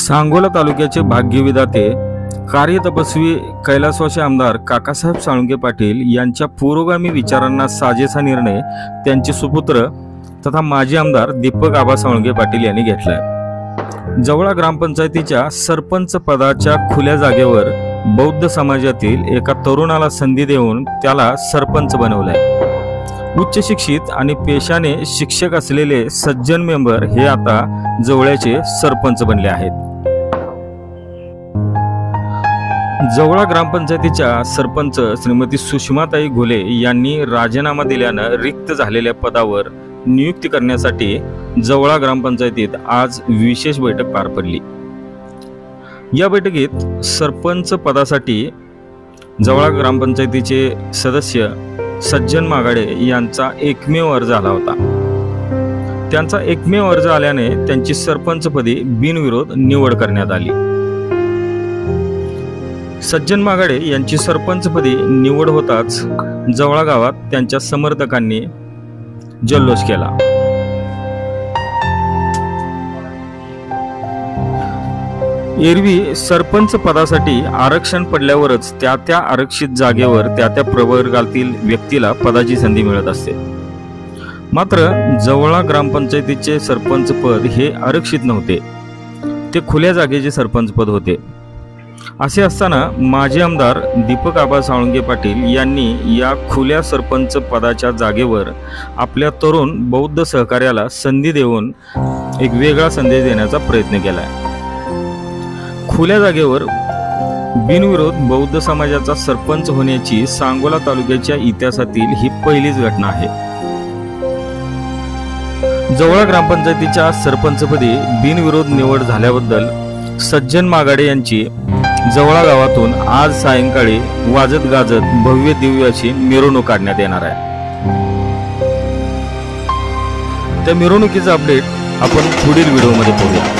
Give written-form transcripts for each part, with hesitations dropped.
सांगोला तालुक्याचे भाग्यविधाते कार्यतपस्वी कैलासवासी आमदार काकासाहेब साळुंखे पाटील यांच्या पुरोगामी विचारांना साजेसा निर्णय त्यांचे सुपुत्र तथा माजी आमदार दीपक आबा साळुंखे पाटील यांनी घेतलाय। जवळा ग्रामपंचायतीच्या सरपंच पदाच्या खुल्या जागेवर बौद्ध समाजातील एका तरुणाला संधी देऊन त्याला सरपंच बनवलाय। उच्च शिक्षित आणि पेशाने शिक्षक असलेले सज्जन मेंबर हे आता जवळ्याचे सरपंच बनले आहेत। जवळा ग्रामपंचायतीच्या सरपंच श्रीमती सुषमाताई घोले यांनी राजीनामा दिल्यानं रिक्त झालेल्या पदावर नियुक्ती करण्यासाठी जवळा ग्रामपंचायतीत आज विशेष बैठक पार पडली। या बैठकीत सरपंच पदासाठी जवळा ग्रामपंचायतीचे सदस्य सज्जन मागाडे यांचा एकमेव अर्ज आला होता। त्यांचा एकमेव अर्ज आल्याने त्यांची सरपंचपदी बिनविरोध निवड करण्यात आली। सज्जन मागाडे यांची सरपंचपदी निवड होताच जवळा गावात त्यांच्या समर्थकांनी जल्लोष केला। एरवी सरपंच पदासाठी आरक्षण पडल्यावरच त्या आरक्षित जागेवर त्या प्रवर्गातील व्यक्तीला पदाची संधी मिळत असते। मात्र जवळा ग्रामपंचायतीचे सरपंच पद हे आरक्षित नव्हते, ते खुल्या जागेचे सरपंच पद होते। असे असताना माजी आमदार दीपक आबा साळुंखे पाटील यांनी या खुल्या सरपंच पदाच्या जागेवर आपल्या तरुण बौद्ध सहकार्याला संधी देऊन एक वेगळा संदेश देण्याचा प्रयत्न केलाय। खुल्या जागेवर बिनविरोध बौद्ध समाजाचा सरपंच होण्याची सांगोला तालुक्याच्या इतिहासातील ही पहिलीच घटना आहे। जवळा ग्रामपंचायतीच्या सरपंचपदी बिनविरोध निवड झाल्याबद्दल सज्जन मागाडे यांची जवळा गावातून आज सायंकाळी वाजत गाजत भव्य दिव्य अशी मिरवणूक काढण्यात येणार आहे। त्या मिरवणुकीचा अपडेट आपण पुढील व्हिडिओमध्ये पाहूया।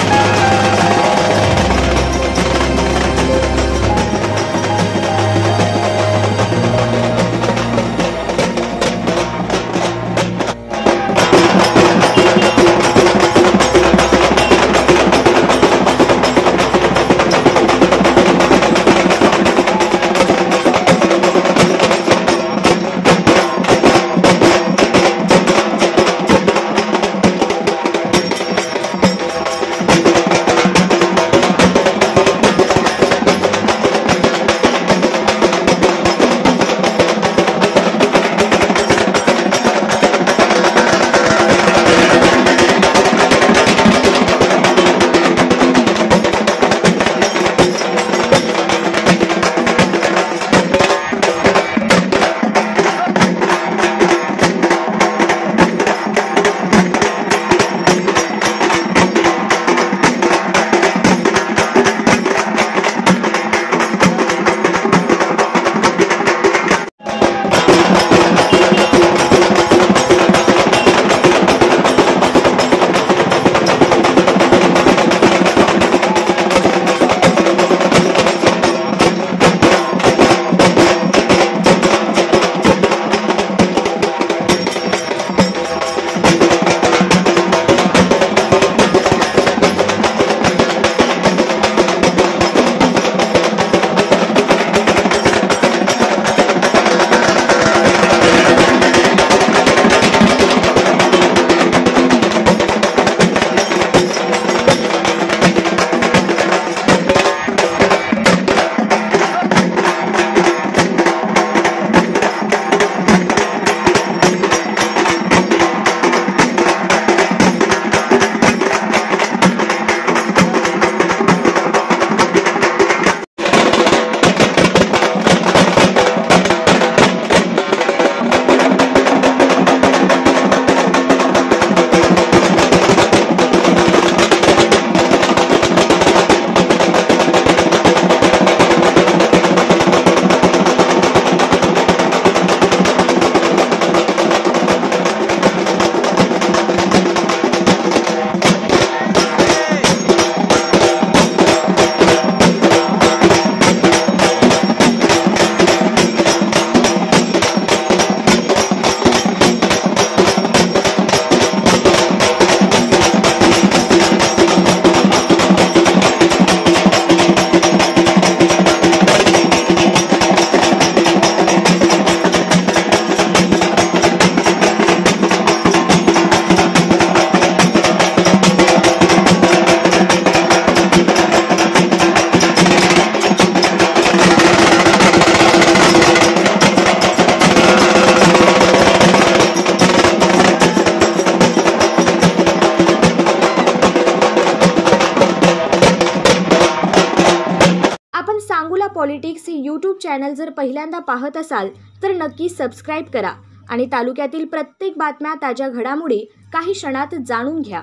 पॉलिटिक्स हे यूट्यूब चॅनल जर पहिल्यांदा पाहत असाल तर नक्की सबस्क्राईब करा आणि तालुक्यातील प्रत्येक बातम्या, ताज्या घडामोडी काही क्षणात जाणून घ्या.